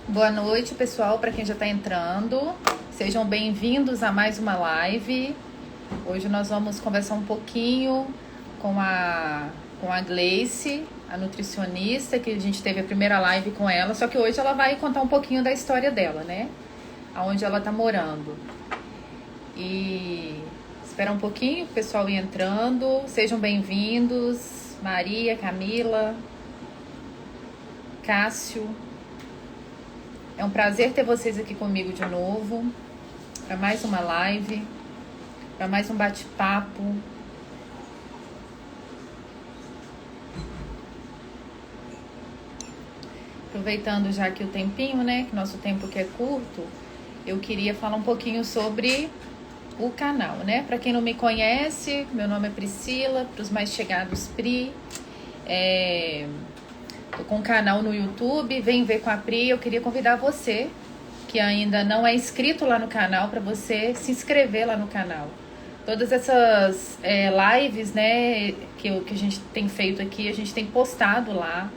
Boa noite, pessoal, para quem já está entrando. Sejam bem-vindos a mais uma live. Hoje nós vamos conversar um pouquinho com a Gleice, a nutricionista, que a gente teve a primeira live com ela, só que hoje ela vai contar um pouquinho da história dela, né? Aonde ela está morando. E espera um pouquinho, o pessoal ir entrando. Sejam bem-vindos, Maria, Camila, Cássio. É um prazer ter vocês aqui comigo de novo, para mais uma live, para mais um bate-papo. Aproveitando já aqui o tempinho, né, que nosso tempo aqui é curto, eu queria falar um pouquinho sobre o canal, né? Para quem não me conhece, meu nome é Priscila, para os mais chegados, Pri. Tô com um canal no YouTube, vem ver com a Pri. Eu queria convidar você que ainda não é inscrito lá no canal, para você se inscrever lá no canal. Todas essas lives, né, que a gente tem feito aqui, a gente tem postado lá.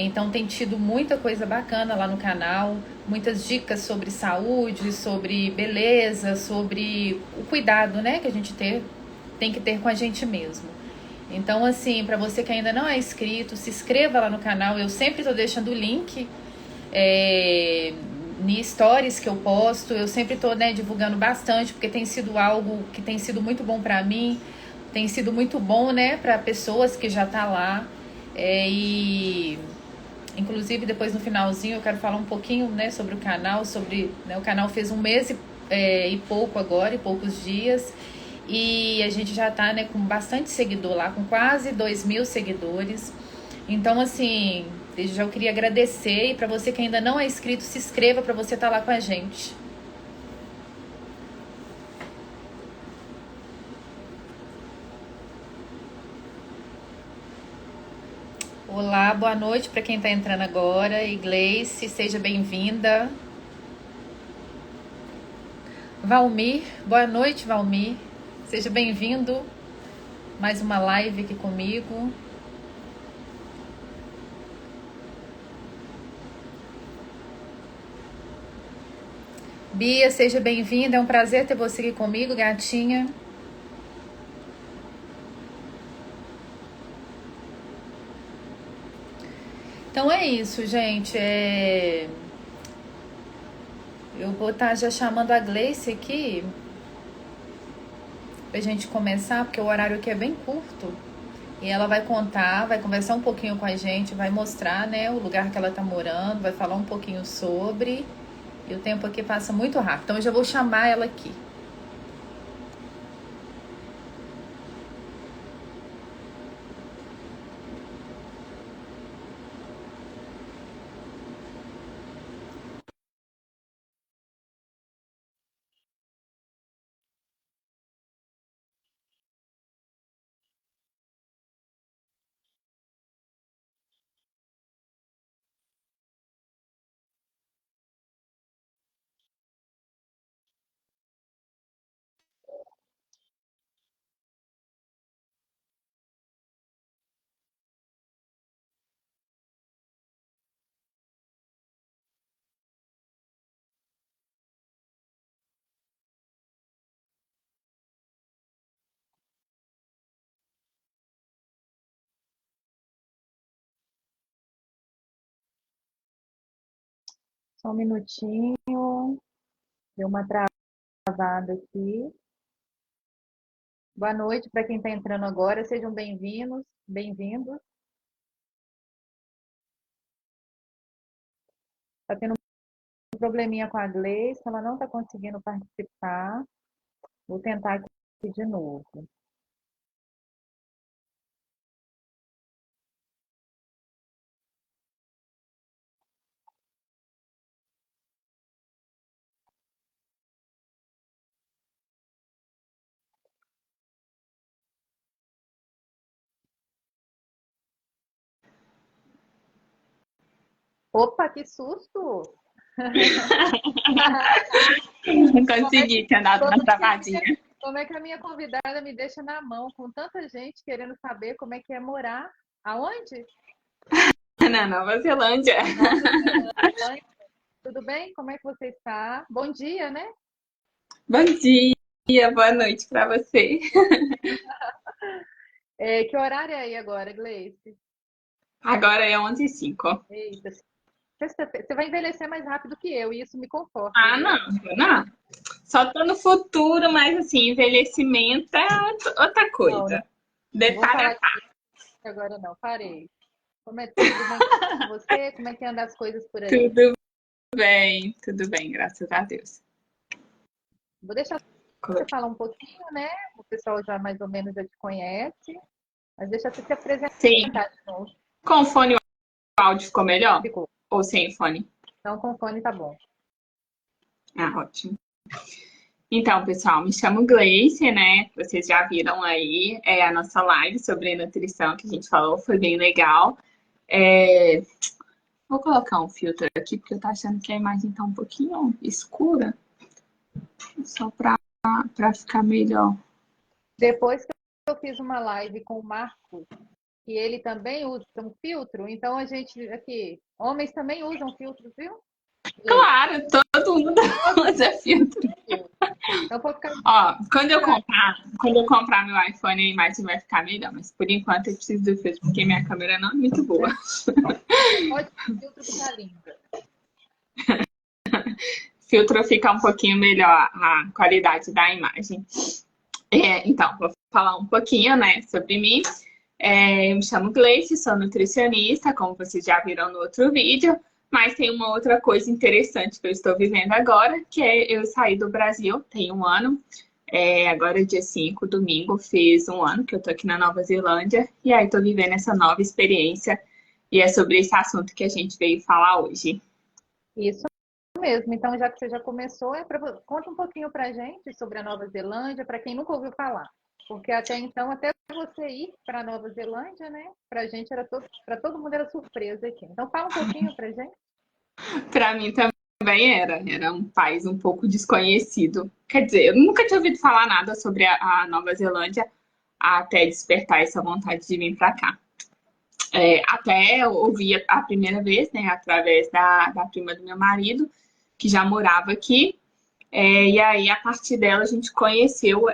Então tem tido muita coisa bacana lá no canal, muitas dicas sobre saúde, sobre beleza, sobre o cuidado, né, que a gente tem que ter com a gente mesmo. Então, assim, para você que ainda não é inscrito, se inscreva lá no canal. Eu sempre estou deixando o link em stories que eu posto. Eu sempre estou, né, divulgando bastante, porque tem sido algo que tem sido muito bom para mim, tem sido muito bom, né, para pessoas que já tá lá. E inclusive depois no finalzinho eu quero falar um pouquinho, né, sobre o canal, né, o canal fez um mês e pouco agora, e poucos dias. E a gente já tá, né, com bastante seguidor lá, com quase 2.000 seguidores. Então, assim, desde já eu queria agradecer. E para você que ainda não é inscrito, se inscreva para você estar lá com a gente. Olá, boa noite para quem está entrando agora. Gleice, seja bem-vinda. Valmir, boa noite, Valmir. Seja bem-vindo. Mais uma live aqui comigo. Bia, seja bem-vinda. É um prazer ter você aqui comigo, gatinha. Então é isso, gente. Eu vou estar já chamando a Gleice aqui pra gente começar, porque o horário aqui é bem curto. E ela vai contar, vai conversar um pouquinho com a gente, vai mostrar, né, o lugar que ela tá morando, vai falar um pouquinho sobre. E o tempo aqui passa muito rápido. Então eu já vou chamar ela aqui. Só um minutinho. Deu uma travada aqui. Boa noite para quem está entrando agora. Sejam bem-vindos, bem-vindos. Está tendo um probleminha com a Gleice, ela não está conseguindo participar. Vou tentar aqui de novo. Opa, que susto! Não Como é, consegui, tinha dado uma travadinha. como é que a minha convidada me deixa na mão com tanta gente querendo saber como é que é morar? Aonde? Na Nova Zelândia. Na Nova Zelândia. bem? Como é que você está? Bom dia, né? Bom dia, boa noite para você. Que horário é aí agora, Gleice? Agora é 11h05. Eita, sexta-feira. Você vai envelhecer mais rápido que eu, e isso me conforta, Ah, viu? não. Só tô no futuro, mas assim, envelhecimento é outra Não, coisa. não vou Detalhe a falar parte. disso agora, não. Parei. Como é tudo bem com você? Como é que anda as coisas por aí? Tudo bem, graças a Deus. Vou deixar você falar um pouquinho, né? O pessoal já mais ou menos já te conhece, mas deixa você se Sim, apresentar de novo. com fone o áudio ficou melhor? Ficou. Ou sem fone? Então, com fone tá bom. Ah, ótimo. Então, pessoal, me chamo Gleice, né? Vocês já viram aí a nossa live sobre nutrição que a gente falou, foi bem legal. É, Vou colocar um filtro aqui, porque eu tô achando que a imagem tá um pouquinho escura, só pra ficar melhor. Depois que eu fiz uma live com o Marco, que ele também usa um filtro, então a gente aqui, homens também usam filtro, viu? Leite. Claro, todo mundo usa filtro. Então vou ficar Ó, quando eu comprar meu iPhone, a imagem vai ficar melhor, mas por enquanto eu preciso do filtro, porque minha câmera não é muito boa. pode filtro que tá linda. Filtro fica um pouquinho melhor a qualidade da imagem. Então, vou falar um pouquinho, né, sobre mim. Eu me chamo Gleice, sou nutricionista, como vocês já viram no outro vídeo, mas tem uma outra coisa interessante que eu estou vivendo agora, que é eu sair do Brasil, tem um ano. Agora, dia 5, domingo, fez um ano que eu tô aqui na Nova Zelândia, e aí tô vivendo essa nova experiência, e é sobre esse assunto que a gente veio falar hoje. Isso mesmo. Então, já que você já começou, conta um pouquinho pra gente sobre a Nova Zelândia, para quem nunca ouviu falar. Porque até então, até você ir para a Nova Zelândia, né? Pra gente era para todo mundo era surpresa aqui. Então, fala um pouquinho pra gente. Para mim também era um país um pouco desconhecido. Quer dizer, eu nunca tinha ouvido falar nada sobre a Nova Zelândia até despertar essa vontade de vir para cá. Até eu ouvi a primeira vez, né, através da prima do meu marido, que já morava aqui. E aí, a partir dela, a gente conheceu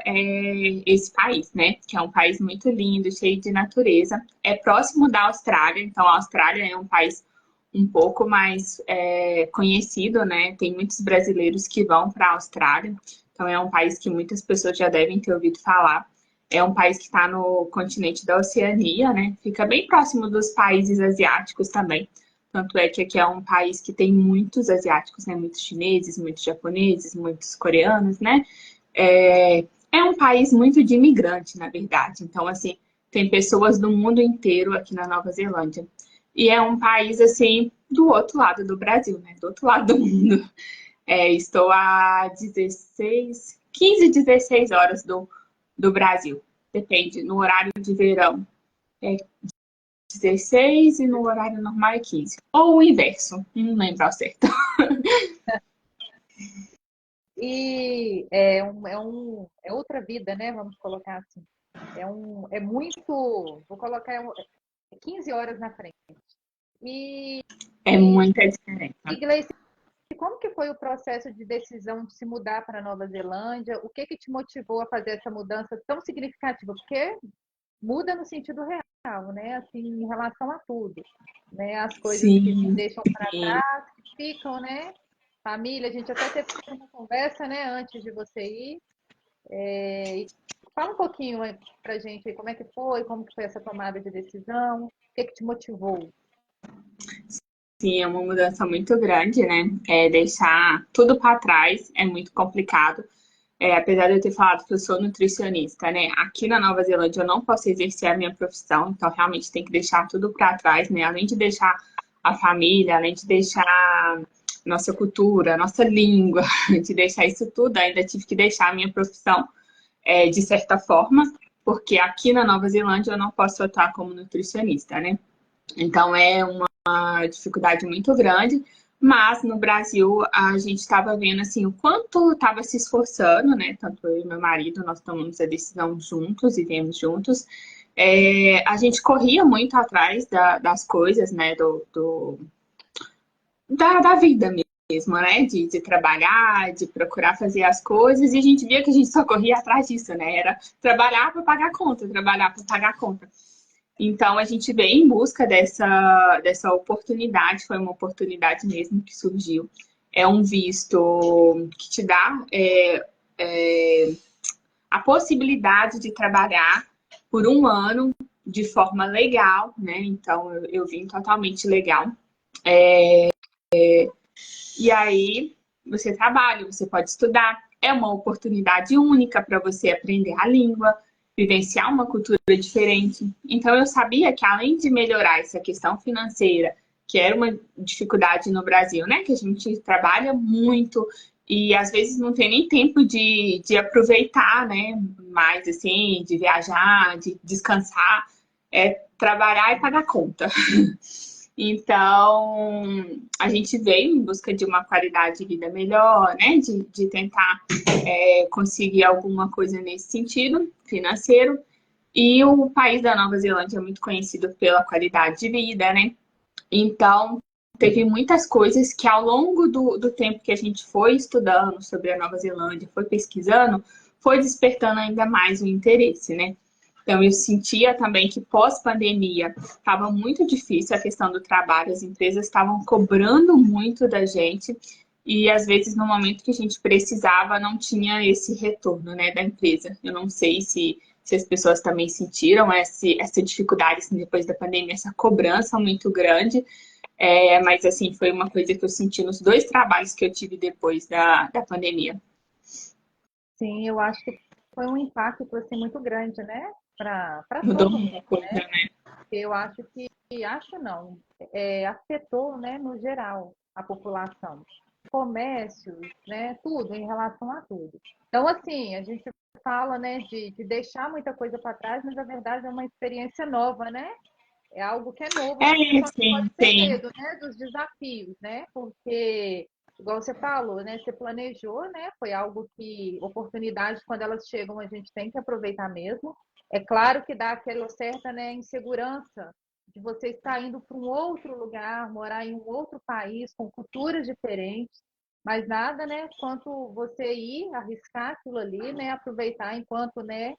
esse país, né? Que é um país muito lindo, cheio de natureza. É próximo da Austrália, então a Austrália é um país um pouco mais conhecido, né? Tem muitos brasileiros que vão para a Austrália, então é um país que muitas pessoas já devem ter ouvido falar. É um país que está no continente da Oceania, né? Fica bem próximo dos países asiáticos também. Tanto é que aqui é um país que tem muitos né? Muitos chineses, muitos japoneses, muitos coreanos, né? É um país muito de imigrante, na verdade. Então, assim, tem pessoas do mundo inteiro aqui na Nova Zelândia. E é um país, assim, do outro lado do Brasil, né? Do outro lado do mundo. Estou a 15, 16 horas do Brasil. Depende, no horário de verão é 16 e no horário normal é 15. Ou o inverso, não lembro ao certo. E é outra vida, né? Vamos colocar assim. É muito, vou colocar 15 horas na frente. E, É muita diferença. e Gleice, como que foi o processo de decisão de se mudar para a Nova Zelândia? O que que te motivou a fazer essa mudança tão significativa? Porque muda no sentido real, né? Assim, em relação a tudo, né? As coisas que Sim, deixam para sim. trás, que ficam, né? Família, a gente até teve uma conversa, né, antes de você ir. E fala um pouquinho pra gente aí, como que foi essa tomada de decisão, o que que te motivou? Sim, é uma mudança muito grande, né? Deixar tudo para trás é muito complicado. Apesar de eu ter falado que eu sou nutricionista, né? Aqui na Nova Zelândia eu não posso exercer a minha profissão, então realmente tem que deixar tudo para trás, né? Além de deixar a família, além de deixar nossa cultura, nossa língua, de deixar isso tudo, ainda tive que deixar a minha profissão de certa forma, porque aqui na Nova Zelândia eu não posso atuar como nutricionista, né? Então é uma dificuldade muito grande, mas no Brasil a gente estava vendo assim o quanto estava se esforçando, né? Tanto eu e meu marido, nós tomamos a decisão juntos e viemos juntos. A gente corria muito atrás das coisas, né? Da vida mesmo. mesmo, né? De trabalhar, de procurar fazer as coisas, e a gente via que a gente só corria atrás disso, né? Era trabalhar para pagar a conta, trabalhar para pagar a conta. Então, a gente veio em busca dessa oportunidade, foi uma oportunidade mesmo que surgiu. É um visto que te dá a possibilidade de trabalhar por um ano de forma legal, né? Então, eu vim totalmente legal. E aí, você trabalha, você pode estudar. É uma oportunidade única para você aprender a língua, vivenciar uma cultura diferente. Então, eu sabia que além de melhorar essa questão financeira, que era uma dificuldade no Brasil, né? Que a gente trabalha muito e às vezes não tem nem tempo de aproveitar, né? Mais assim, de viajar, de descansar, trabalhar e pagar conta. Então, a gente veio em busca de uma qualidade de vida melhor, né? De tentar conseguir alguma coisa nesse sentido financeiro. E o país da Nova Zelândia é muito conhecido pela qualidade de vida, né? Então, teve muitas coisas que ao longo do tempo que a gente foi estudando sobre a Nova Zelândia, foi pesquisando, foi despertando ainda mais o interesse, né? Então, eu sentia também que pós-pandemia estava muito difícil a questão do trabalho, as empresas estavam cobrando muito da gente e, às vezes, no momento que a gente precisava, não tinha esse retorno, né, da empresa. Eu não sei se as pessoas também sentiram essa dificuldade assim, depois da pandemia, essa cobrança muito grande, mas, assim, foi uma coisa que eu senti nos 2 trabalhos que eu tive depois da pandemia. Sim, eu acho que foi um impacto assim, muito grande, né? Para Mudou todo mundo, muita coisa, né? né? Eu acho acho não, afetou, né, no geral, a população. Comércios, né, tudo, em relação a tudo. Então, assim, a gente fala, né, de deixar muita coisa para trás, mas na verdade é uma experiência nova, né? É algo que é novo, É, só que sim, pode ter sim. medo, né, dos desafios, né? Porque, igual você falou, né, você planejou, né? Foi algo que, oportunidades, quando elas chegam, a gente tem que aproveitar mesmo. É claro que dá aquela certa, né, insegurança de você estar indo para um outro lugar, morar em um outro país, com culturas diferentes, mas nada, né, quanto você ir arriscar aquilo ali, né, aproveitar enquanto, né,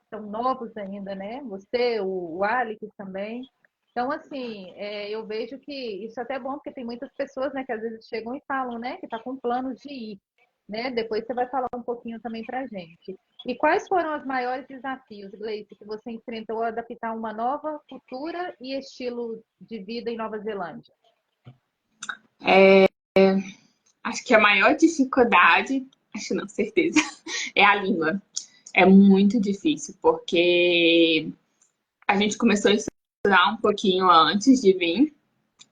são novos ainda, né? Você, o Alex também. Então, assim, eu vejo que isso é até bom, porque tem muitas pessoas, né, que às vezes chegam e falam, né, que está com planos de ir, né? Depois você vai falar um pouquinho também para a gente. E quais foram os maiores desafios, Gleice, que você enfrentou ao adaptar uma nova cultura e estilo de vida em Nova Zelândia? Acho que a maior dificuldade, acho não, certeza, é a língua. É muito difícil, porque a gente começou a estudar um pouquinho antes de vir,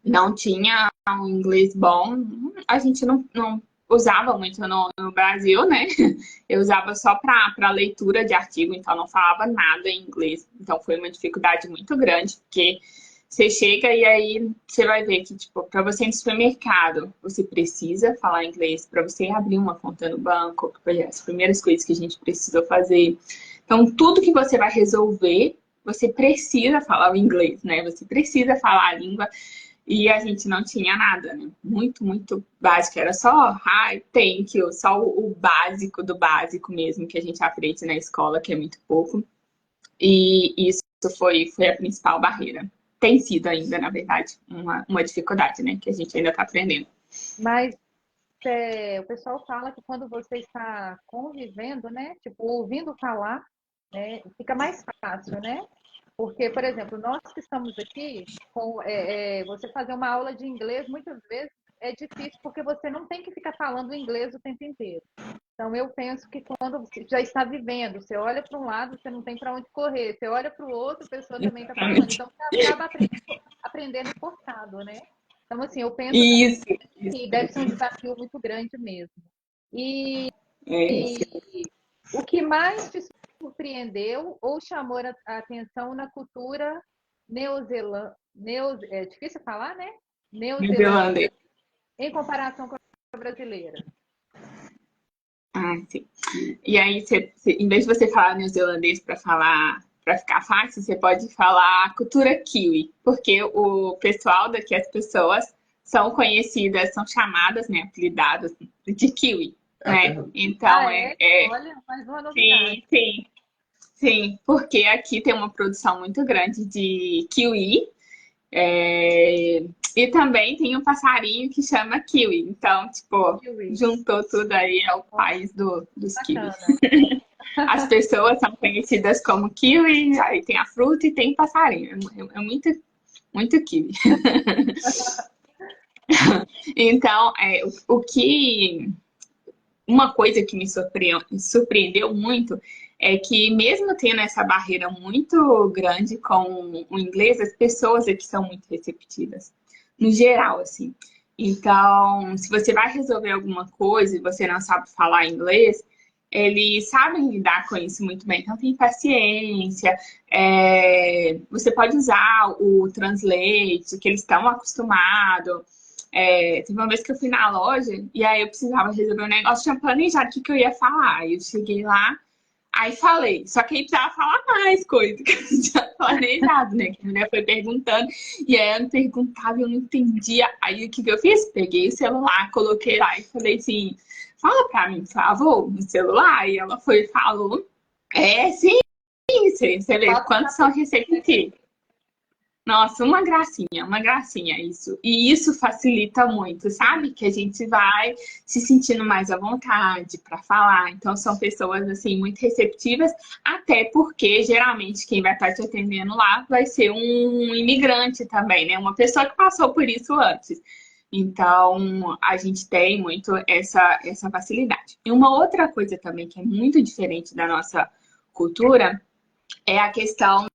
não tinha um inglês bom, a gente não usava muito no Brasil, né? Eu usava só para leitura de artigo, então não falava nada em inglês. Então foi uma dificuldade muito grande, porque você chega e aí você vai ver que, tipo, para você ir no supermercado, você precisa falar inglês, para você abrir uma conta no banco, as primeiras coisas que a gente precisou fazer. Então, tudo que você vai resolver, você precisa falar o inglês, né? Você precisa falar a língua. E a gente não tinha nada, né? Muito, muito básico. Era só hi, thank you, só o básico do básico mesmo que a gente aprende na escola, que é muito pouco. E isso foi a principal barreira. Tem sido ainda, na verdade, uma dificuldade, né? Que a gente ainda está aprendendo. Mas o pessoal fala que quando você está convivendo, né, tipo, ouvindo falar, né, fica mais fácil, né? Porque, por exemplo, nós que estamos aqui, você fazer uma aula de inglês, muitas vezes é difícil porque você não tem que ficar falando inglês o tempo inteiro. Então, eu penso que quando você já está vivendo, você olha para um lado, você não tem para onde correr, você olha para o outro, a pessoa também está falando. Exatamente. Então, você acaba aprendendo forçado, né? Então, assim, eu penso também Isso. que deve ser um desafio muito grande mesmo. E É. o que mais te surpreendeu ou chamou a atenção na cultura neozelandesa, é difícil falar, né? New Zealand. Neozelandesa, em comparação com a brasileira? Ah, sim. E aí, em vez de você falar neozelandês para ficar fácil, você pode falar cultura kiwi, porque o pessoal daqui, as pessoas, são conhecidas, são chamadas, né, apelidadas de kiwi, né? Então, Olha, mais uma sim, novidade. sim, sim, porque aqui tem uma produção muito grande de kiwi, e também tem um passarinho que chama kiwi. Então, tipo, Kiwi. juntou tudo aí, é o Ó, país dos kiwis. bacana. As pessoas são conhecidas como kiwi, aí tem a fruta e tem passarinho. É muito, muito kiwi. Então, o que uma coisa que me surpreendeu muito é que, mesmo tendo essa barreira muito grande com o inglês, as pessoas aqui são muito receptivas, no geral, assim. Então, se você vai resolver alguma coisa e você não sabe falar inglês, eles sabem lidar com isso muito bem. Então, tem paciência, você pode usar o Translate, que eles estão acostumados. Teve uma vez que eu fui na loja e aí eu precisava resolver um negócio, tinha planejado o que eu ia falar. Aí eu cheguei lá, aí falei. Só que aí precisava falar mais coisa que eu tinha planejado, né? Que a mulher foi perguntando e aí ela me perguntava e eu não entendia. Aí o que eu fiz? Peguei o celular, coloquei lá e falei assim, fala pra mim, por favor, no celular. E ela foi e falou, sim, você vê Passa quantos são rápido. receptivos. Nossa, uma gracinha isso. E isso facilita muito, sabe? Que a gente vai se sentindo mais à vontade para falar. Então, são pessoas, assim, muito receptivas, até porque, geralmente, quem vai estar te atendendo lá vai ser um imigrante também, né? Uma pessoa que passou por isso antes. Então, a gente tem muito essa facilidade. E uma outra coisa também que é muito diferente da nossa cultura é a questão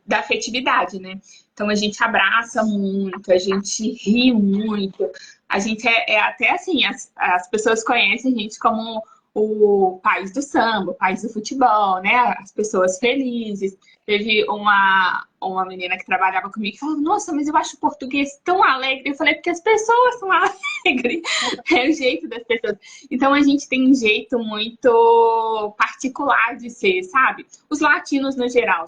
da afetividade, né? Então a gente abraça muito, a gente ri muito, a gente é até assim, as pessoas conhecem a gente como o país do samba, o país do futebol, né? As pessoas felizes. Teve uma menina que trabalhava comigo que falou, nossa, mas eu acho o português tão alegre. Eu falei, porque as pessoas são alegres, é o jeito das pessoas. Então a gente tem um jeito muito particular de ser, sabe? Os latinos no geral,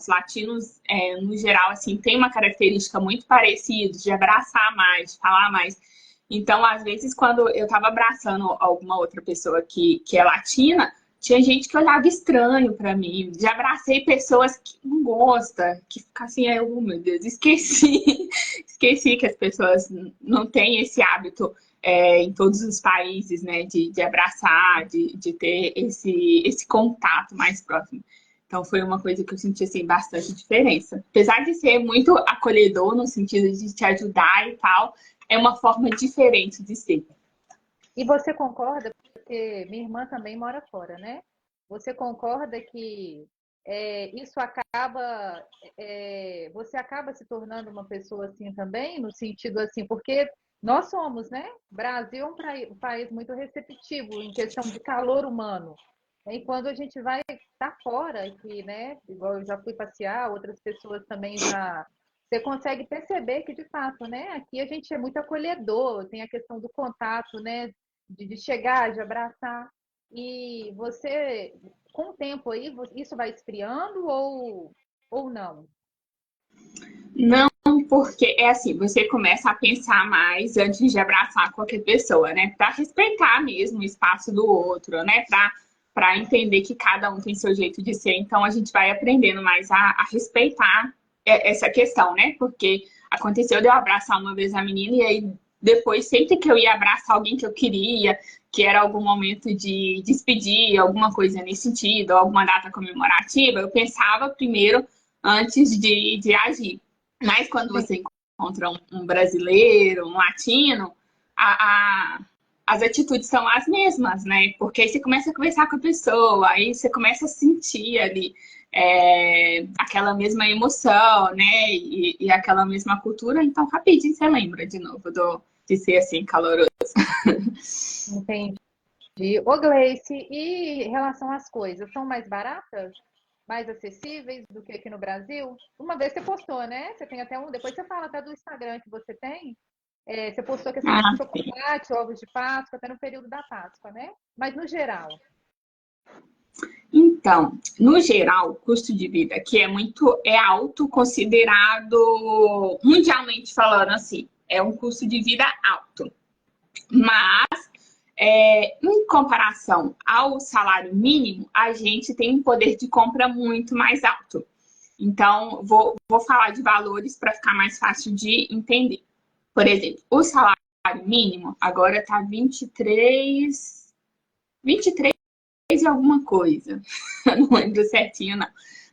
no geral, assim, tem uma característica muito parecida de abraçar mais, de falar mais. Então, às vezes, quando eu tava abraçando alguma outra pessoa que é latina, tinha gente que olhava estranho pra mim. Já abracei pessoas que não gostam, que ficam assim, oh meu Deus, esqueci. Esqueci que as pessoas não têm esse hábito em todos os países, né, de abraçar, de ter esse contato mais próximo. Então foi uma coisa que eu senti assim, bastante diferença. Apesar de ser muito acolhedor no sentido de te ajudar e tal, é uma forma diferente de ser. E você concorda, porque minha irmã também mora fora, né? Você concorda que isso acaba, você acaba se tornando uma pessoa assim também, no sentido assim, porque nós somos, né? Brasil é um país muito receptivo em questão de calor humano. E quando a gente vai estar fora aqui, né? Igual eu já fui passear, outras pessoas também já. Você consegue perceber que, de fato, né? Aqui a gente é muito acolhedor, tem a questão do contato, né? De chegar, de abraçar. E você, com o tempo aí, isso vai esfriando ou não? Não, porque é assim, você começa a pensar mais antes de abraçar qualquer pessoa, né? Para respeitar mesmo o espaço do outro, né? Para entender que cada um tem seu jeito de ser. Então a gente vai aprendendo mais a respeitar essa questão, né? Porque aconteceu de eu abraçar uma vez a menina e aí depois, sempre que eu ia abraçar alguém que eu queria, que era algum momento de despedir, alguma coisa nesse sentido, alguma data comemorativa, eu pensava primeiro antes de agir. Mas quando Sim. você encontra um brasileiro, um latino, as atitudes são as mesmas, né? Porque aí você começa a conversar com a pessoa, aí você começa a sentir ali aquela mesma emoção, né? E aquela mesma cultura, então rapidinho você lembra de novo de ser assim, caloroso. Entendi. Ô, Gleice, e em relação às coisas, são mais baratas? Mais acessíveis do que aqui no Brasil? Uma vez você postou, né? Você tem até depois você fala até do Instagram que você tem. Você postou a questão Ah, de chocolate, ovos de Páscoa, até no período da Páscoa, né? Mas no geral. então, no geral, o custo de vida aqui é alto, considerado mundialmente falando assim. é um custo de vida alto. Mas, em comparação ao salário mínimo, a gente tem um poder de compra muito mais alto. Então, vou falar de valores para ficar mais fácil de entender. Por exemplo, o salário mínimo agora está 23 e alguma coisa. Não lembro certinho, não.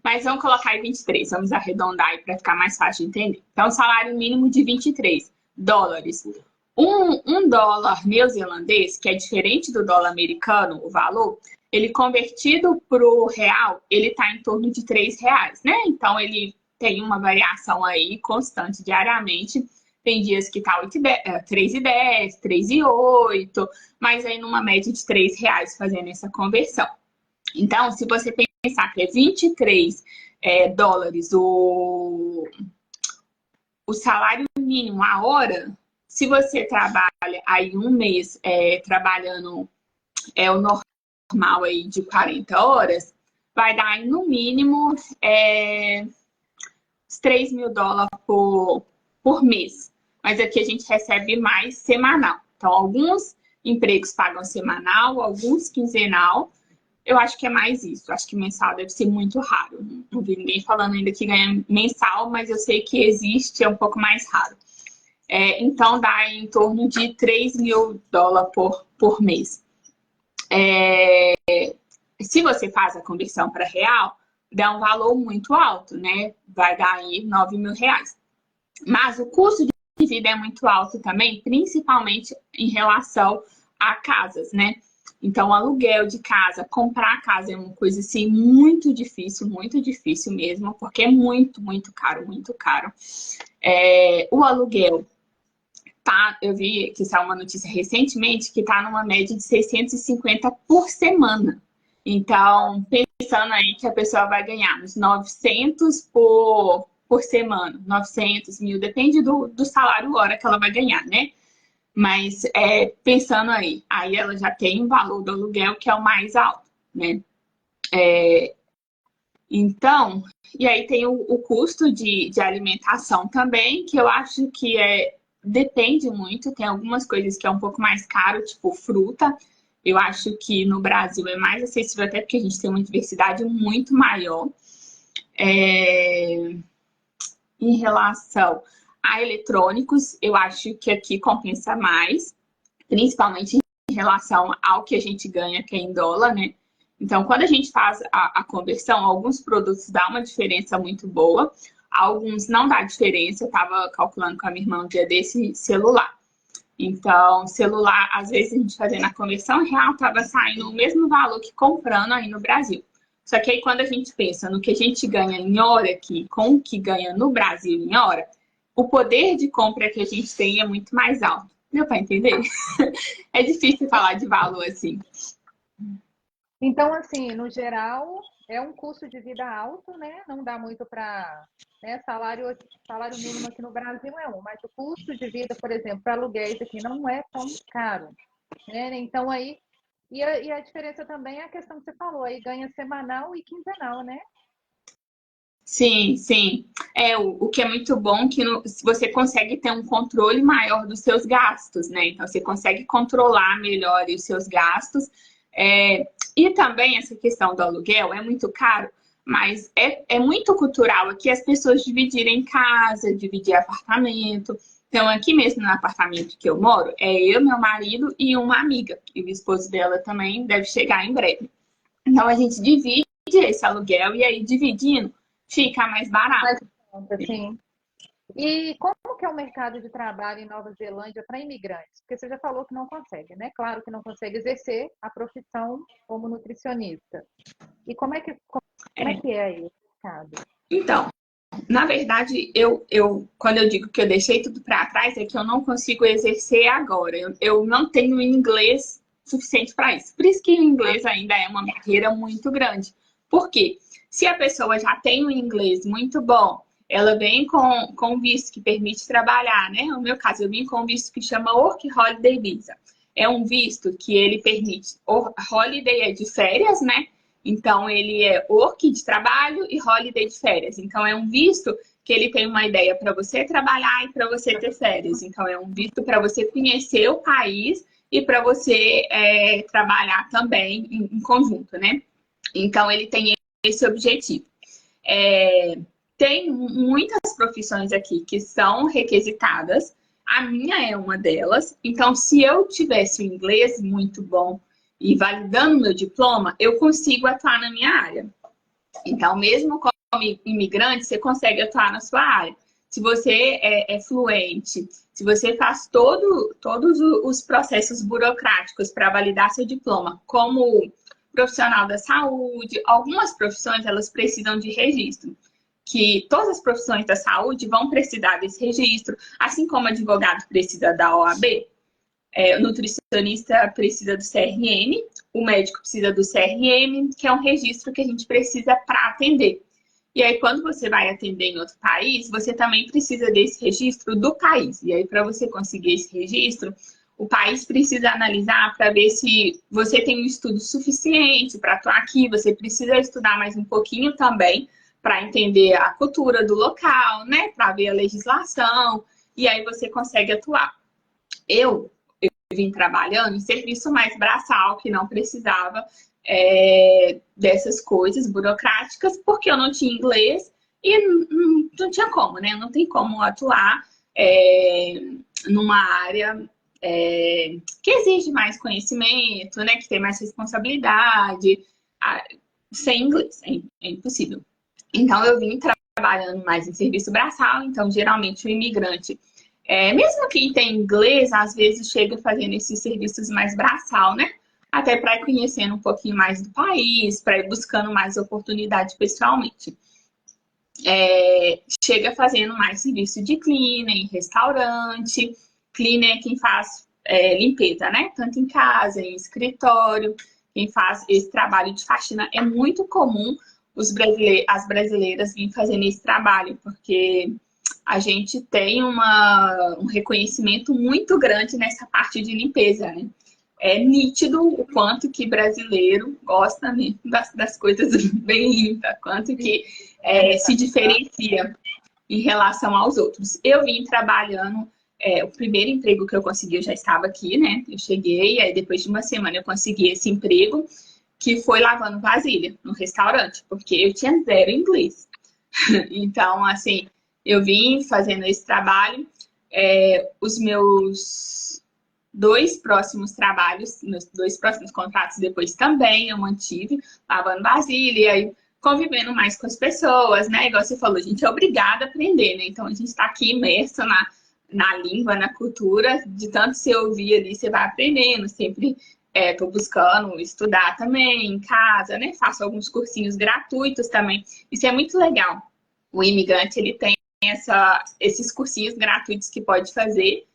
Mas vamos colocar aí 23, vamos arredondar aí para ficar mais fácil de entender. Então, salário mínimo de 23 dólares. Um dólar neozelandês, que é diferente do dólar americano, o valor, ele convertido para o real, ele está em torno de R$3, né? Então, ele tem uma variação aí constante diariamente. Tem dias que tá 3,10, 3,8, mas aí numa média de R$3 fazendo essa conversão. Então, se você pensar que é 23 dólares o salário mínimo a hora, se você trabalha aí um mês trabalhando o normal aí de 40 horas, vai dar aí no mínimo $3.000 por mês. Mas aqui a gente recebe mais semanal. Então, alguns empregos pagam semanal, alguns quinzenal. Eu acho que é mais isso. Acho que mensal deve ser muito raro. Não vi ninguém falando ainda que ganha mensal, mas eu sei que existe, é um pouco mais raro. Então, dá em torno de $3.000 por mês. Se você faz a conversão para real, dá um valor muito alto, né? Vai dar aí R$9.000. Mas o custo de vida é muito alto também, principalmente em relação a casas, né? Então, aluguel de casa, comprar casa é uma coisa assim muito difícil mesmo, porque é muito, muito caro, muito caro. O aluguel, tá? Eu vi que saiu uma notícia recentemente que tá numa média de 650 por semana. Então, pensando aí que a pessoa vai ganhar uns 900 por semana, 900, 1.000, depende do salário hora que ela vai ganhar, né? Mas pensando aí ela já tem o valor do aluguel que é o mais alto, né? Então, e aí tem o custo de alimentação também, que eu acho que depende muito, tem algumas coisas que é um pouco mais caro, tipo fruta. Eu acho que no Brasil é mais acessível, até porque a gente tem uma diversidade muito maior. Em relação a eletrônicos, eu acho que aqui compensa mais, principalmente em relação ao que a gente ganha, que é em dólar, né? Então, quando a gente faz a conversão, alguns produtos dá uma diferença muito boa, alguns não dá diferença. Eu estava calculando com a minha irmã um dia desse celular. Então, celular, às vezes a gente fazendo a conversão real, estava saindo o mesmo valor que comprando aí no Brasil. Só que aí quando a gente pensa no que a gente ganha em hora aqui com o que ganha no Brasil em hora, o poder de compra que a gente tem é muito mais alto. Deu para entender? É difícil falar de valor assim. Então, assim, no geral, é um custo de vida alto, né? Não dá muito para... salário mínimo aqui no Brasil é mas o custo de vida, por exemplo, para aluguéis aqui não é tão caro, né? Então, aí... E a diferença também é a questão que você falou, aí ganha semanal e quinzenal, né? Sim, sim. O que é muito bom que você consegue ter um controle maior dos seus gastos, né? Então, você consegue controlar melhor os seus gastos. E também essa questão do aluguel é muito caro, mas é muito cultural aqui as pessoas dividirem casa, dividir apartamento. Então, aqui mesmo no apartamento que eu moro, eu, meu marido e uma amiga. E o esposo dela também deve chegar em breve. Então, a gente divide esse aluguel e aí, dividindo, fica mais barato. Sim. E como que é o mercado de trabalho em Nova Zelândia para imigrantes? Porque você já falou que não consegue, né? Claro que não consegue exercer a profissão como nutricionista. E como é que é aí o mercado? Então, na verdade, quando eu digo que eu deixei tudo para trás, é que eu não consigo exercer agora. Eu não tenho inglês suficiente para isso. Por isso que o inglês ainda é uma barreira muito grande. Por quê? Se a pessoa já tem um inglês muito bom, ela vem com visto que permite trabalhar, né? No meu caso, eu vim com um visto que chama Work Holiday Visa. É um visto que ele permite... Holiday é de férias, né? Então, ele é work de trabalho e holiday de férias. Então, é um visto que ele tem uma ideia para você trabalhar e para você ter férias. Então, é um visto para você conhecer o país e para você trabalhar também em conjunto, né? Então, ele tem esse objetivo. Tem muitas profissões aqui que são requisitadas. A minha é uma delas. Então, se eu tivesse o inglês muito bom e validando meu diploma, eu consigo atuar na minha área. Então, mesmo como imigrante, você consegue atuar na sua área. Se você é fluente, se você faz todos os processos burocráticos para validar seu diploma, como profissional da saúde, algumas profissões elas precisam de registro. Que todas as profissões da saúde vão precisar desse registro, assim como advogado precisa da OAB, o nutricionista precisa do CRM, o médico precisa do CRM, que é um registro que a gente precisa para atender. E aí, quando você vai atender em outro país, você também precisa desse registro do país. E aí, para você conseguir esse registro, o país precisa analisar para ver se você tem um estudo suficiente para atuar aqui, você precisa estudar mais um pouquinho também, para entender a cultura do local, né? Para ver a legislação, e aí você consegue atuar. Eu vim trabalhando em serviço mais braçal, que não precisava dessas coisas burocráticas, porque eu não tinha inglês e não tinha como, né? Não tem como atuar numa área que exige mais conhecimento, né? Que tem mais responsabilidade. Sem inglês, é impossível. Então, eu vim trabalhando mais em serviço braçal, então, geralmente, o imigrante, mesmo quem tem inglês, às vezes chega fazendo esses serviços mais braçal, né? Até para ir conhecendo um pouquinho mais do país, para ir buscando mais oportunidade pessoalmente. Chega fazendo mais serviço de cleaner, em restaurante. Cleaner é quem faz limpeza, né? Tanto em casa, em escritório. Quem faz esse trabalho de faxina é muito comum as brasileiras virem fazendo esse trabalho, porque a gente tem um reconhecimento muito grande nessa parte de limpeza, né? É nítido o quanto que brasileiro gosta, né, das coisas bem limpas, quanto que se diferencia em relação aos outros. Eu vim trabalhando, o primeiro emprego que eu consegui, eu já estava aqui, né? Eu cheguei, aí depois de uma semana eu consegui esse emprego, que foi lavando vasilha no restaurante, porque eu tinha zero inglês. Então, assim, eu vim fazendo esse trabalho. Os meus 2 próximos trabalhos, meus 2 próximos contratos depois também eu mantive, lavando vasilha, e aí convivendo mais com as pessoas, né? Igual você falou, a gente é obrigada a aprender, né? Então, a gente está aqui imerso na língua, na cultura, de tanto você ouvir ali, você vai aprendendo, sempre tô buscando estudar também em casa, né? Faço alguns cursinhos gratuitos também. Isso é muito legal. O imigrante, ele tem esses cursinhos gratuitos que pode fazer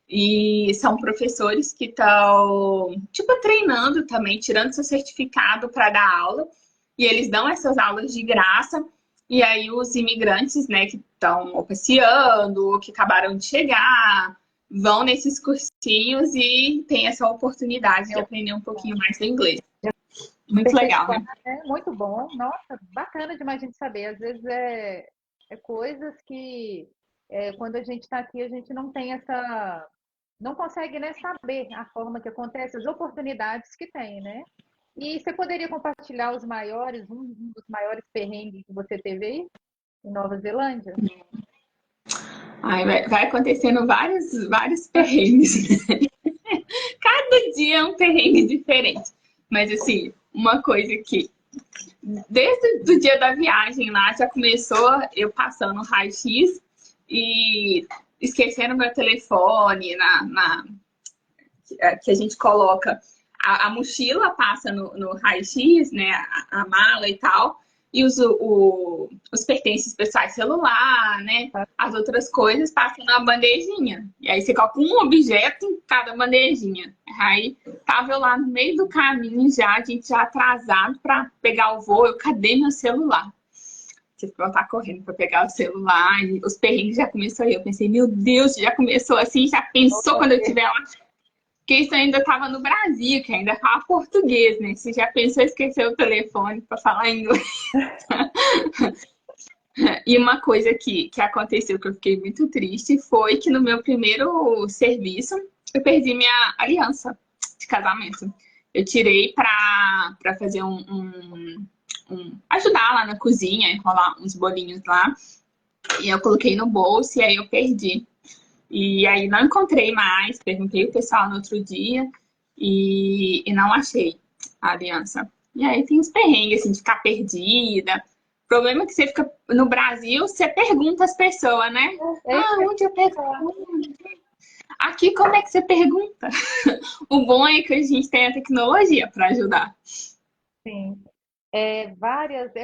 e são professores que estão, tipo, treinando também, tirando seu certificado para dar aula. E eles dão essas aulas de graça. E aí os imigrantes, né, que estão passeando ou que acabaram de chegar, vão nesses cursinhos e tem essa oportunidade de aprender um pouquinho mais do inglês. Muito legal, né? Muito bom. Nossa, bacana demais a gente saber. Às vezes é coisas que quando a gente está aqui, a gente não tem não consegue, né, saber a forma que acontece, as oportunidades que tem, né? E você poderia compartilhar um dos maiores perrengues que você teve aí em Nova Zelândia? Vai acontecendo vários perrengues. Cada dia é um perrengue diferente. Mas, assim, uma coisa que desde o dia da viagem lá já começou eu passando o raio-x e esquecendo meu telefone que a gente coloca. A mochila passa no raio-x, né? A mala e tal. E os pertences pessoais, celular, né? As outras coisas passam na bandejinha. E aí você coloca um objeto em cada bandejinha. Aí tava eu lá no meio do caminho já, a gente já atrasado para pegar o voo. Cadê meu celular? Tive que voltar correndo para pegar o celular. E os perrengues já começou aí. Eu pensei, meu Deus, já começou assim? Já pensou quando eu estiver lá? Porque isso ainda estava no Brasil, que ainda fala português, né? Você já pensou em esquecer o telefone para falar inglês? E uma coisa que aconteceu que eu fiquei muito triste foi que no meu primeiro serviço eu perdi minha aliança de casamento. Eu tirei pra fazer ajudar lá na cozinha, enrolar uns bolinhos lá. E eu coloquei no bolso e aí eu perdi. E aí não encontrei mais, perguntei o pessoal no outro dia e não achei a aliança. E aí tem os perrengues, assim, de ficar perdida. O problema é que você fica no Brasil, você pergunta às pessoas, né? Ah, onde eu pergunto? Aqui, como é que você pergunta? O bom é que a gente tem a tecnologia para ajudar. Sim. É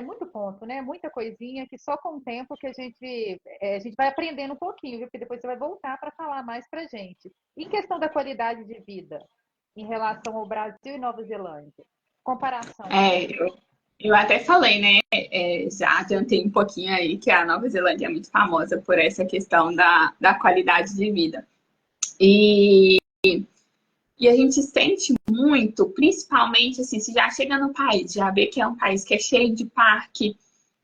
muito ponto, né? Muita coisinha que só com o tempo que a gente vai aprendendo um pouquinho, viu? Porque depois você vai voltar para falar mais pra gente. Em questão da qualidade de vida, em relação ao Brasil e Nova Zelândia, comparação. Eu até falei, né? Já adiantei um pouquinho aí que a Nova Zelândia é muito famosa por essa questão da qualidade de vida. E a gente sente muito, principalmente assim, se já chega no país, já vê que é um país que é cheio de parque.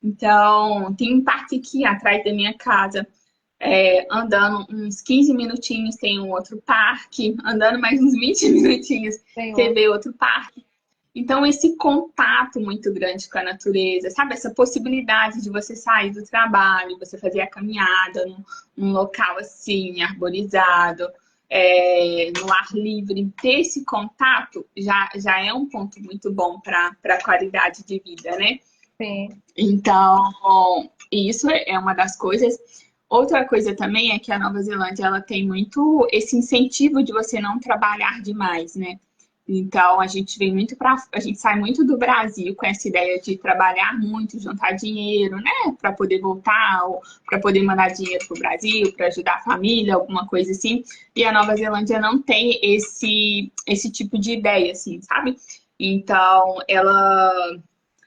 Então, tem um parque aqui atrás da minha casa, andando uns 15 minutinhos tem um outro parque, andando mais uns 20 minutinhos você vê outro parque. Então, esse contato muito grande com a natureza, sabe? Essa possibilidade de você sair do trabalho, você fazer a caminhada num local assim, arborizado, no ar livre, ter esse contato já é um ponto muito bom para a qualidade de vida, né? Sim. Então, isso é uma das coisas. Outra coisa também é que a Nova Zelândia ela tem muito esse incentivo de você não trabalhar demais, né? Então, a gente sai muito do Brasil com essa ideia de trabalhar muito, juntar dinheiro, né, para poder voltar, ou para poder mandar dinheiro para o Brasil, para ajudar a família, alguma coisa assim. E a Nova Zelândia não tem esse tipo de ideia, assim, sabe? Então,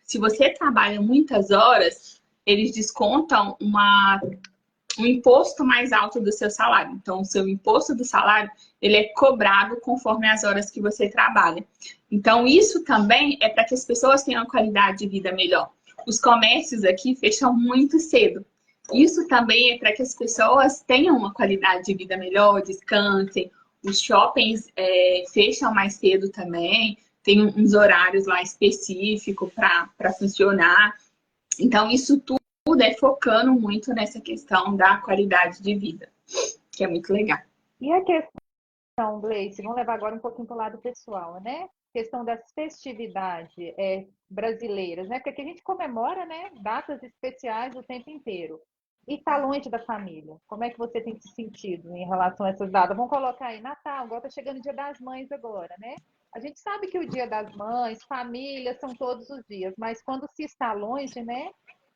se você trabalha muitas horas, eles descontam um imposto mais alto do seu salário. Então, o seu imposto do salário, ele é cobrado conforme as horas que você trabalha. Então, isso também é para que as pessoas tenham uma qualidade de vida melhor. Os comércios aqui fecham muito cedo. Isso também é para que as pessoas tenham uma qualidade de vida melhor, descansem. Os shoppings fecham mais cedo também. Tem uns horários lá específicos para funcionar. Então, isso tudo focando muito nessa questão da qualidade de vida, que é muito legal. E a questão, Gleice, vamos levar agora um pouquinho para o lado pessoal, né? Questão das festividades brasileiras, né? Porque aqui a gente comemora, né, datas especiais o tempo inteiro. E está longe da família. Como é que você tem se sentido em relação a essas datas? Vamos colocar aí Natal, agora está chegando o Dia das Mães agora, né? A gente sabe que o Dia das Mães, família, são todos os dias, mas quando se está longe, né?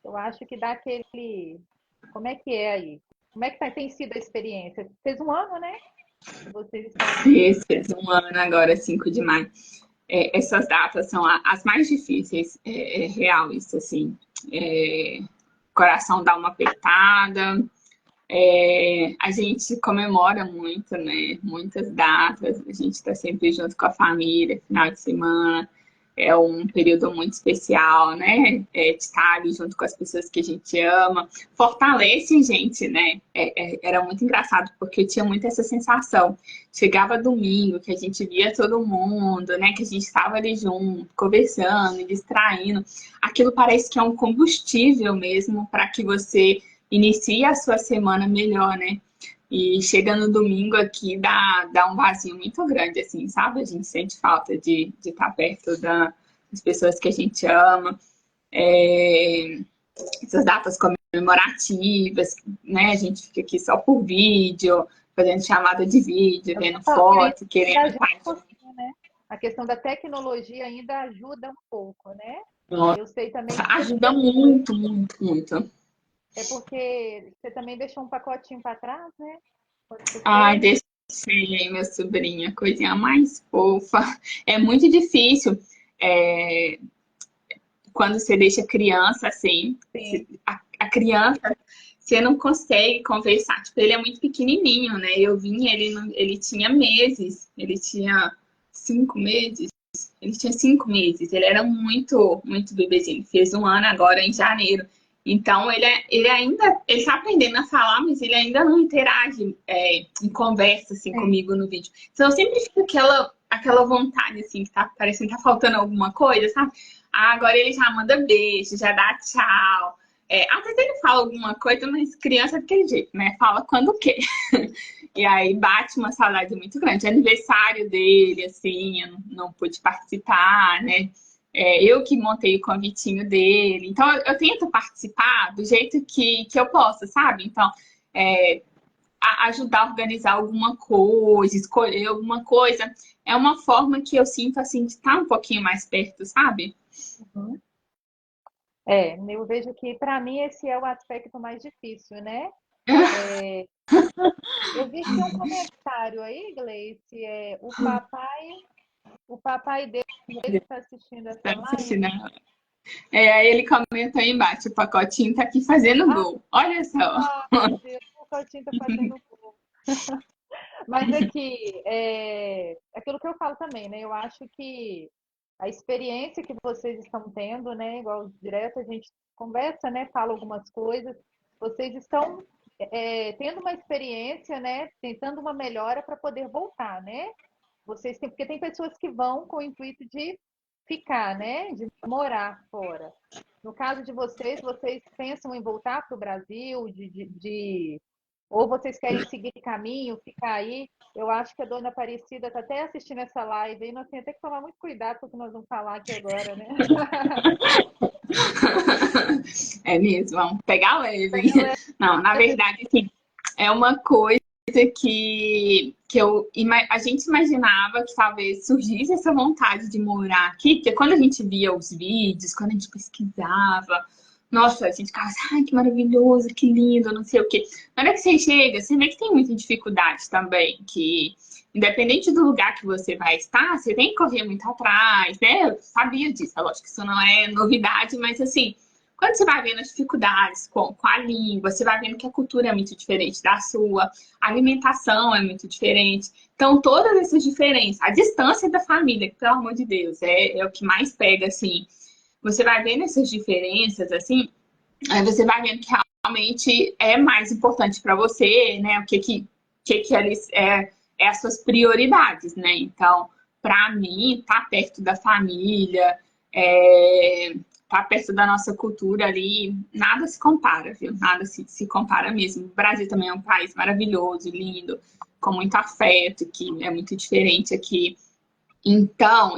Eu acho que dá aquele... Como é que é aí? Como é que tem sido a experiência? Fez um ano, né? Vocês estão... Fez um ano agora, 5 de maio. Essas datas são as mais difíceis, é real isso, assim. Coração dá uma apertada. A gente comemora muito, né? Muitas datas. A gente está sempre junto com a família, final de semana. É um período muito especial, né? De estar ali junto com as pessoas que a gente ama. Fortalece a gente, né? Era muito engraçado, porque eu tinha muito essa sensação. Chegava domingo, que a gente via todo mundo, né? Que a gente estava ali junto, conversando, distraindo. Aquilo parece que é um combustível mesmo para que você inicie a sua semana melhor, né? E chega no domingo aqui, dá um vazio muito grande, assim, sabe? A gente sente falta de estar perto das pessoas que a gente ama. Essas datas comemorativas, né? A gente fica aqui só por vídeo, fazendo chamada de vídeo, vendo foto, querendo paz. Né? A questão da tecnologia ainda ajuda um pouco, né? Nossa, eu sei também. Ajuda muito, muito, muito. É porque você também deixou um pacotinho para trás, né? Ai, deixei, minha sobrinha, coisinha mais fofa. É muito difícil quando você deixa criança, assim, a criança, você não consegue conversar. Tipo, ele é muito pequenininho, né? Eu vim, ele tinha meses, ele tinha 5 meses. Ele tinha 5 meses, ele era muito, muito bebezinho. Fez um ano agora em janeiro. Então, ele ainda, ele tá aprendendo a falar, mas ele ainda não interage em conversa, assim, comigo no vídeo. Então, eu sempre fico aquela vontade, assim, que tá parecendo que tá faltando alguma coisa, sabe? Ah, agora ele já manda beijo, já dá tchau. Às vezes ele fala alguma coisa, mas criança é daquele jeito, né? Fala quando quer. E aí bate uma saudade muito grande. É aniversário dele, assim, eu não pude participar, né? Eu que montei o convitinho dele. Então, eu tento participar do jeito que eu posso, sabe? Então, ajudar a organizar alguma coisa, escolher alguma coisa. É uma forma que eu sinto, assim, de estar um pouquinho mais perto, sabe? Uhum. Eu vejo que para mim esse é o aspecto mais difícil, né? É, eu vi que tem um comentário aí, Gleice, o papai dele está assistindo Tá essa live. assistindo? Aí ele comenta aí embaixo, o pacotinho tá aqui fazendo Ah, gol. Olha só. meu Deus, o Coutinho está fazendo gol. Mas aqui, aquilo que eu falo também, né? Eu acho que a experiência que vocês estão tendo, né? Igual direto a gente conversa, né? Fala algumas coisas. Vocês estão tendo uma experiência, né? Tentando uma melhora para poder voltar, né? Porque tem pessoas que vão com o intuito de ficar, né? De morar fora. No caso de vocês pensam em voltar para o Brasil, ou vocês querem seguir caminho, ficar aí? Eu acho que a dona Aparecida está até assistindo essa live aí, nós temos até que tomar muito cuidado com o que nós vamos falar aqui agora, né? É mesmo, vamos pegar leve. Não, na verdade, assim, é uma coisa a gente imaginava que talvez surgisse essa vontade de morar aqui, porque quando a gente via os vídeos, quando a gente pesquisava, nossa, a gente ficava assim, ai, que maravilhoso, que lindo, não sei o quê. Na hora que você chega, você vê que tem muita dificuldade também, que independente do lugar que você vai estar, você tem que correr muito atrás, né? Eu sabia disso, é lógico que isso não é novidade, mas assim, quando você vai vendo as dificuldades com a língua, você vai vendo que a cultura é muito diferente da sua, a alimentação é muito diferente. Então, todas essas diferenças, a distância da família, que, pelo amor de Deus, é o que mais pega, assim. Você vai vendo essas diferenças, assim, aí você vai vendo que realmente é mais importante para você, né? O que eles as suas prioridades, né? Então, para mim, tá perto da família, tá perto da nossa cultura ali, nada se compara, viu? Nada se compara mesmo. O Brasil também é um país maravilhoso, lindo, com muito afeto, que é muito diferente aqui. Então,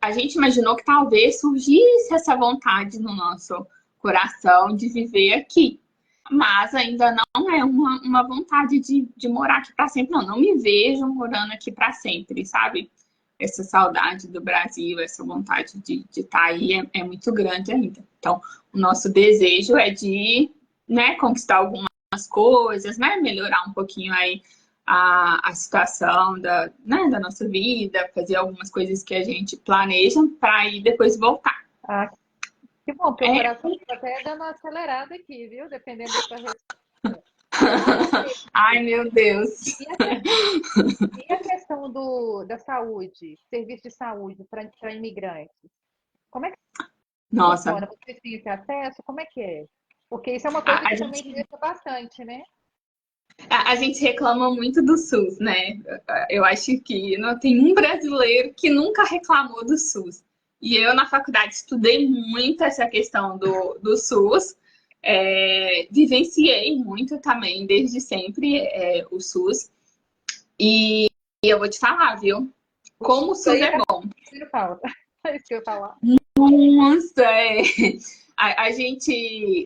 a gente imaginou que talvez surgisse essa vontade no nosso coração de viver aqui. Mas ainda não é uma vontade de morar aqui para sempre, não. Não me vejo morando aqui para sempre, sabe? Essa saudade do Brasil, essa vontade de estar aí é muito grande ainda. Então, o nosso desejo é de, né, conquistar algumas coisas, né, melhorar um pouquinho aí a situação da nossa vida, fazer algumas coisas que a gente planeja para ir depois voltar. Ah, que bom, porque o coração está até dando uma acelerada aqui, viu? Dependendo da sua resposta. Ai, meu Deus. E a questão da saúde, serviço de saúde para imigrantes? Como é que Nossa, funciona? Vocês têm esse acesso? Como é que é? Porque isso é uma coisa que também interessa bastante, né? a gente reclama muito do SUS, né? Eu acho que não tem um brasileiro que nunca reclamou do SUS. E eu, na faculdade, estudei muito essa questão do SUS, vivenciei muito também, desde sempre, o SUS. E eu vou te falar, viu? Como o SUS é bom. É isso que eu ia falar. Nossa, a gente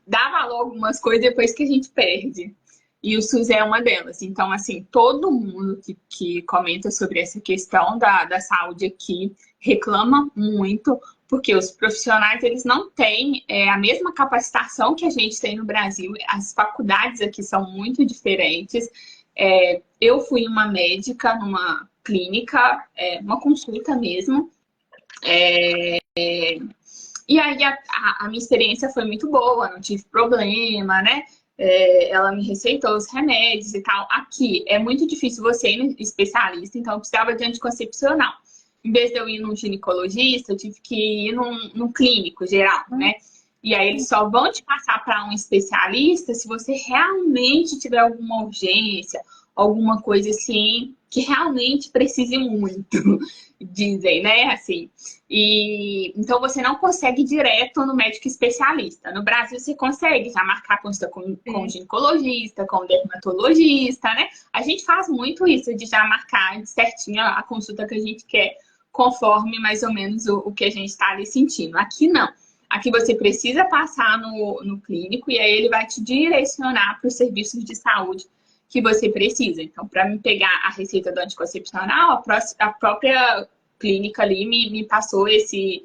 dá valor a algumas coisas depois que a gente perde. E o SUS é uma delas. Então, assim, todo mundo que comenta sobre essa questão da saúde aqui reclama muito, porque os profissionais, eles não têm a mesma capacitação que a gente tem no Brasil. As faculdades aqui são muito diferentes. Eu fui uma médica numa clínica, uma consulta mesmo. E aí a minha experiência foi muito boa, não tive problema, né? Ela me receitou os remédios e tal. Aqui é muito difícil você ir no especialista, então eu precisava de anticoncepcional. Em vez de eu ir num ginecologista, eu tive que ir num clínico geral, né? E aí eles só vão te passar para um especialista se você realmente tiver alguma urgência, alguma coisa assim, que realmente precise muito, dizem, né? Assim. E então você não consegue ir direto no médico especialista. No Brasil você consegue já marcar consulta com Sim. ginecologista, com dermatologista, né? A gente faz muito isso de já marcar certinho a consulta que a gente quer, conforme mais ou menos o que a gente está ali sentindo. Aqui não. Aqui você precisa passar no clínico e aí ele vai te direcionar para os serviços de saúde que você precisa. Então, para me pegar a receita do anticoncepcional, a própria clínica ali me passou esse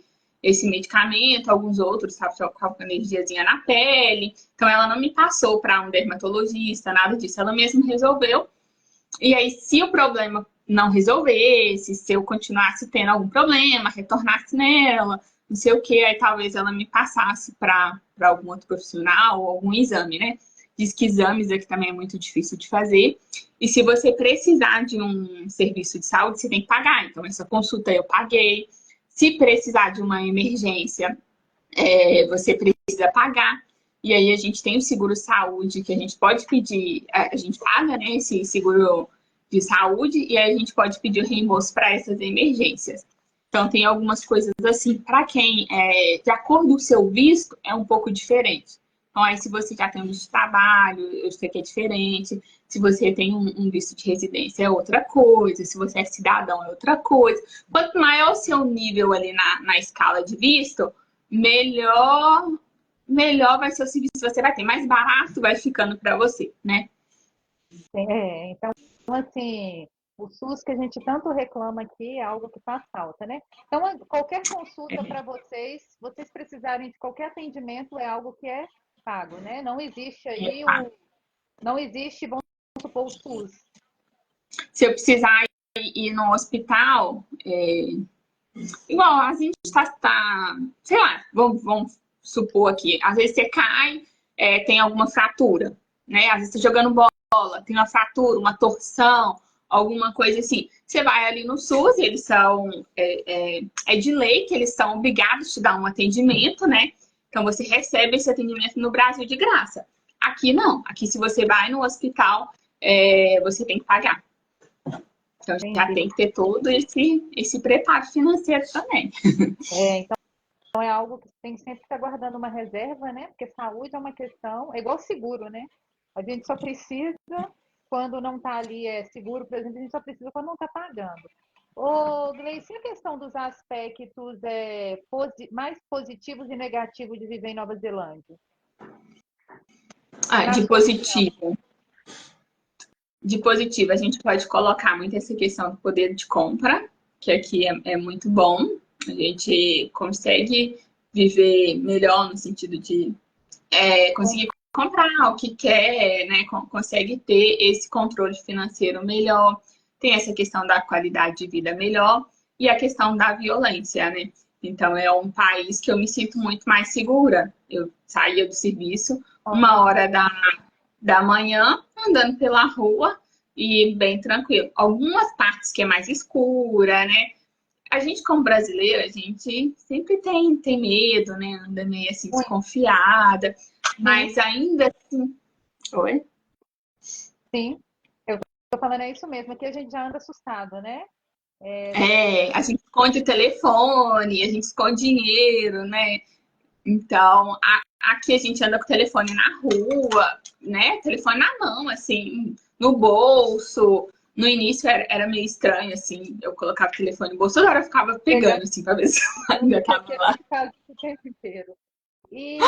medicamento, alguns outros, sabe, só com energiazinha na pele. Então, ela não me passou para um dermatologista, nada disso. Ela mesma resolveu. E aí, se o problema não resolvesse, se eu continuasse tendo algum problema, retornasse nela, não sei o que, aí talvez ela me passasse para algum outro profissional ou algum exame, né? Diz que exames aqui também é muito difícil de fazer. E se você precisar de um serviço de saúde, você tem que pagar. Então, essa consulta eu paguei. Se precisar de uma emergência, você precisa pagar. E aí a gente tem o seguro-saúde, que a gente pode pedir, a gente paga, né, esse seguro de saúde, e aí a gente pode pedir o reembolso para essas emergências. Então, tem algumas coisas assim, para quem, de acordo com o seu visto, é um pouco diferente. Então, aí se você já tem um visto de trabalho, eu sei que é diferente. Se você tem um visto de residência, é outra coisa. Se você é cidadão, é outra coisa. Quanto maior o seu nível ali na escala de visto, melhor vai ser o serviço que você vai ter. Mais barato vai ficando para você, né? Então, assim, o SUS que a gente tanto reclama aqui é algo que faz falta, né? Então, qualquer consulta para vocês precisarem de qualquer atendimento, é algo que é pago, né? Não existe aí não existe, vamos supor, o SUS. Se eu precisar ir no hospital, igual a gente sei lá, vamos supor aqui, às vezes você cai, tem alguma fratura, né? Às vezes você tá jogando bola, tem uma fratura, uma torção, alguma coisa assim. Você vai ali no SUS, eles são, de lei que eles são obrigados a te dar um atendimento, né? Então você recebe esse atendimento no Brasil de graça. Aqui não, aqui se você vai no hospital, você tem que pagar. Então já Entendi. tem que ter todo esse preparo financeiro também. Então é algo que tem que sempre estar guardando uma reserva, né? Porque saúde é uma questão, é igual seguro, né? A gente só precisa quando não está ali seguro, por exemplo, a gente só precisa quando não está pagando. Ô, Gleice, e a questão dos aspectos mais positivos e negativos de viver em Nova Zelândia? Ah, Na de sua opinião. positivo. De positivo, a gente pode colocar muito essa questão do poder de compra, que aqui é muito bom. A gente consegue viver melhor no sentido de conseguir comprar o que quer, né? Consegue ter esse controle financeiro melhor. Tem essa questão da qualidade de vida melhor e a questão da violência, né? Então, é um país que eu me sinto muito mais segura. Eu saía do serviço uma Aham. hora da manhã, andando pela rua e bem tranquilo. Algumas partes que é mais escura, né? A gente, como brasileira, a gente sempre tem medo, né? Anda meio assim Muito. desconfiada, Sim, mas ainda assim. Oi? sim. Eu estou falando é isso mesmo, aqui a gente já anda assustado, né? A gente esconde o telefone, a gente esconde dinheiro, né? Então, aqui a gente anda com o telefone na rua, né? Telefone na mão, assim, no bolso. No início era meio estranho, assim, eu colocava o telefone no bolso, toda hora eu ficava Melhor pegando, assim, pra ver se eu ainda tava que lá. ficar o tempo inteiro. E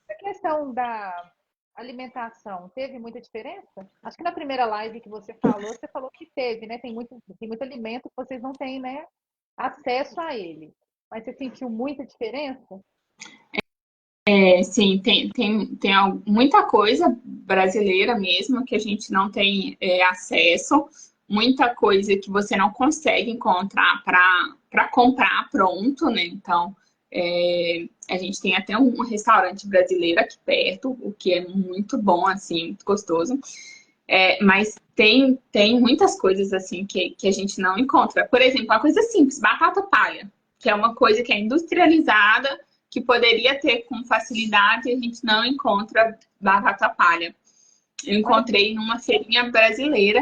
a questão da alimentação, teve muita diferença? Acho que na primeira live que você falou que teve, né? Tem muito alimento que vocês não têm, né, acesso a ele. Mas você sentiu muita diferença? Sim, tem muita coisa brasileira mesmo que a gente não tem acesso, muita coisa que você não consegue encontrar para comprar pronto, né? Então, a gente tem até um restaurante brasileiro aqui perto, o que é muito bom, assim, muito gostoso. Mas tem muitas coisas assim que a gente não encontra. Por exemplo, uma coisa simples, batata palha, que é uma coisa que é industrializada, que poderia ter com facilidade, a gente não encontra batata palha. Eu encontrei numa feirinha brasileira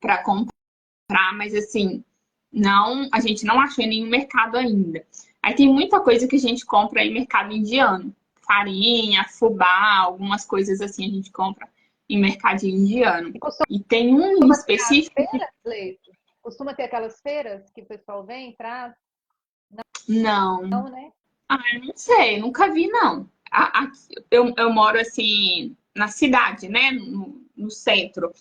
para comprar, mas assim, não, a gente não achou em nenhum mercado ainda. Aí tem muita coisa que a gente compra em mercado indiano. Farinha, fubá, algumas coisas assim a gente compra em mercadinho indiano. E tem um específico... Feiras, Leite? Costuma ter aquelas feiras que o pessoal vem e traz? Não. Não, né? Ah, eu não sei, nunca vi, não. Eu moro assim na cidade, né? No centro.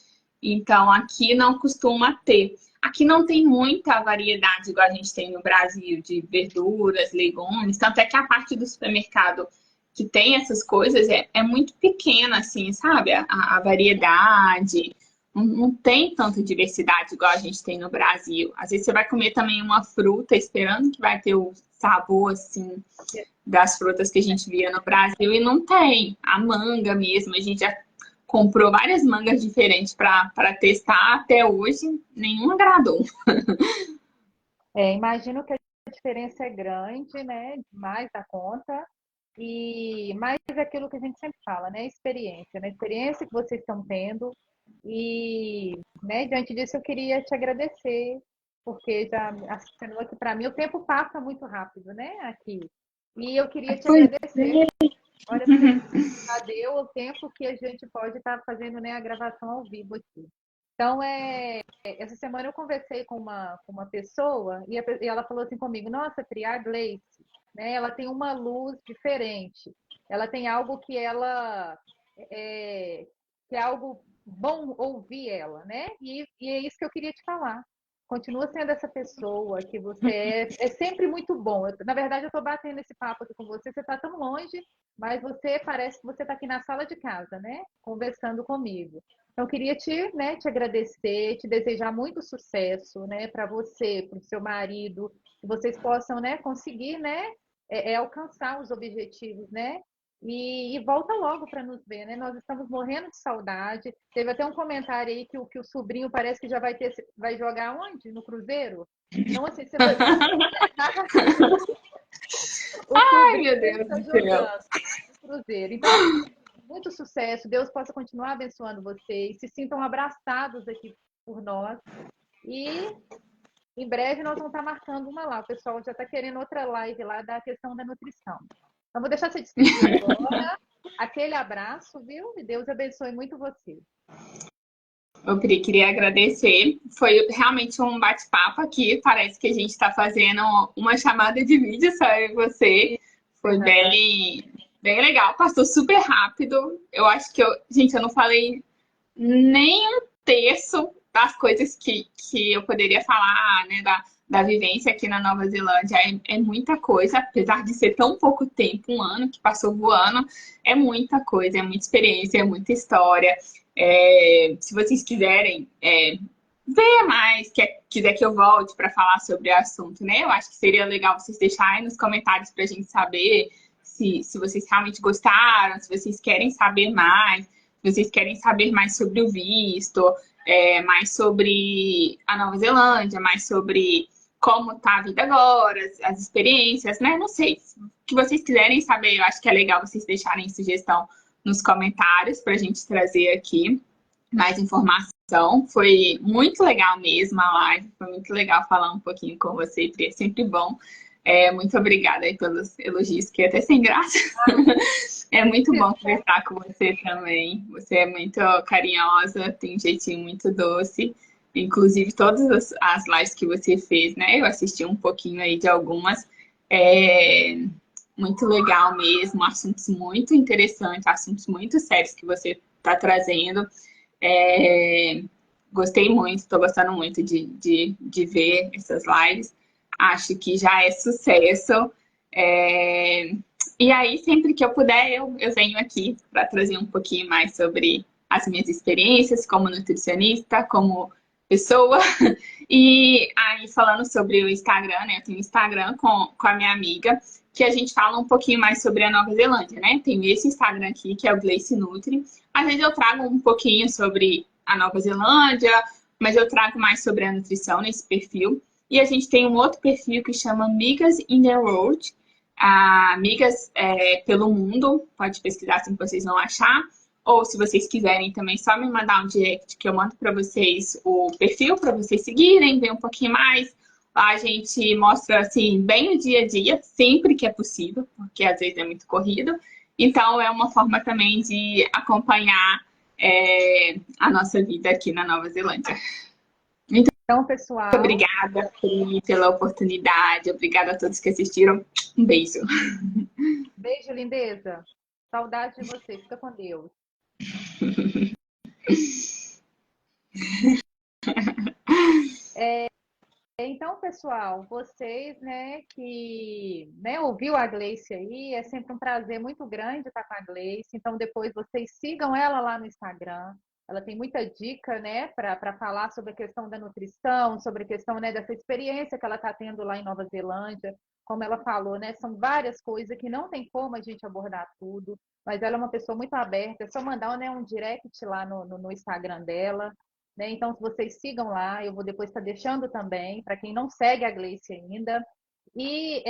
Então aqui não costuma ter. Aqui não tem muita variedade igual a gente tem no Brasil de verduras, legumes. Tanto é que a parte do supermercado que tem essas coisas é muito pequena, assim, sabe? A variedade. Não tem tanta diversidade igual a gente tem no Brasil. Às vezes você vai comer também uma fruta esperando que vai ter o sabor, assim, das frutas que a gente via no Brasil e não tem. A manga mesmo, a gente já comprou várias mangas diferentes para testar. Até hoje, nenhuma agradou. Imagino que a diferença é grande, né? Mais da conta. E mais aquilo que a gente sempre fala, né? Experiência, né? Experiência que vocês estão tendo. E, né, diante disso, eu queria te agradecer, porque já assinou aqui para mim. O tempo passa muito rápido, né? Aqui. E eu queria te agradecer. Olha, já deu o tempo que a gente pode estar fazendo, né, a gravação ao vivo aqui. Então, essa semana eu conversei com uma pessoa e ela falou assim comigo: nossa, Triar Gleice, né, ela tem uma luz diferente. Ela tem algo que que é algo bom ouvir ela, né? E é isso que eu queria te falar. Continua sendo essa pessoa que você é sempre muito bom. Na verdade, eu estou batendo esse papo aqui com você. Você está tão longe, mas você parece que você está aqui na sala de casa, né? Conversando comigo. Então, eu queria te agradecer, te desejar muito sucesso, né? Para você, para o seu marido, que vocês possam, né? Conseguir, né? Alcançar os objetivos, né? E volta logo para nos ver, né? Nós estamos morrendo de saudade. Teve até um comentário aí que o sobrinho parece que já vai jogar onde? No Cruzeiro? Então, assim, você vai ver. Ai, meu Deus Está do céu. jogando no Cruzeiro. Então, assim, muito sucesso. Deus possa continuar abençoando vocês. Se sintam abraçados aqui por nós. E em breve nós vamos estar marcando uma lá. O pessoal já está querendo outra live lá da questão da nutrição. Então, vou deixar você despedir agora. Aquele abraço, viu? E Deus abençoe muito você. Eu queria agradecer. Foi realmente um bate-papo aqui. Parece que a gente está fazendo uma chamada de vídeo, só eu e você. Foi bem legal. Passou super rápido. Eu acho que gente, eu não falei nem um terço das coisas que eu poderia falar, né? Da vivência aqui na Nova Zelândia. É muita coisa, apesar de ser tão pouco tempo, um ano que passou voando, é muita coisa, é muita experiência, é muita história. Se vocês quiserem ver mais, quiser que eu volte para falar sobre o assunto, né? Eu acho que seria legal vocês deixarem nos comentários para a gente saber se vocês realmente gostaram, se vocês querem saber mais, se vocês querem saber mais sobre o visto, mais sobre a Nova Zelândia, mais sobre como tá a vida agora, as experiências, né? Não sei, o que vocês quiserem saber, eu acho que é legal vocês deixarem sugestão nos comentários para a gente trazer aqui mais informação. Foi muito legal mesmo a live, foi muito legal falar um pouquinho com você, Pri, é sempre bom. Muito obrigada aí pelos elogios, que até sem graça. É muito bom conversar com você também. Você é muito carinhosa, tem um jeitinho muito doce. Inclusive, todas as lives que você fez, né? Eu assisti um pouquinho aí de algumas. Muito legal mesmo, assuntos muito interessantes, assuntos muito sérios que você está trazendo. Gostei muito, estou gostando muito de ver essas lives. Acho que já é sucesso. E aí, sempre que eu puder, eu venho aqui para trazer um pouquinho mais sobre as minhas experiências como nutricionista, como pessoa. E aí, falando sobre o Instagram, né? Eu tenho um Instagram com a minha amiga, que a gente fala um pouquinho mais sobre a Nova Zelândia, né? Tenho esse Instagram aqui, que é o Gleice Nutri. Às vezes eu trago um pouquinho sobre a Nova Zelândia, mas eu trago mais sobre a nutrição nesse perfil. E a gente tem um outro perfil que chama Migas in the Road, Amigas pelo Mundo, pode pesquisar se vocês vão achar. Ou se vocês quiserem também, só me mandar um direct que eu mando para vocês o perfil para vocês seguirem, ver um pouquinho mais. Lá a gente mostra assim bem o dia a dia, sempre que é possível, porque às vezes é muito corrido. Então é uma forma também de acompanhar a nossa vida aqui na Nova Zelândia. Então, pessoal, Obrigada, Pri, pela oportunidade. Obrigada a todos que assistiram. Um beijo. beijo, lindeza. Saudade de você. Fica com Deus. Então, pessoal, vocês, né, que ouviu a Gleice aí, é sempre um prazer muito grande estar com a Gleice. Então, depois vocês sigam ela lá no Instagram. Ela tem muita dica, né, para falar sobre a questão da nutrição, sobre a questão, né, dessa experiência que ela está tendo lá em Nova Zelândia. Como ela falou, né, são várias coisas que não tem como a gente abordar tudo, mas ela é uma pessoa muito aberta. É só mandar, né, um direct lá no Instagram dela. Né? Então, se vocês sigam lá, eu vou depois estar deixando também, para quem não segue a Gleice ainda. E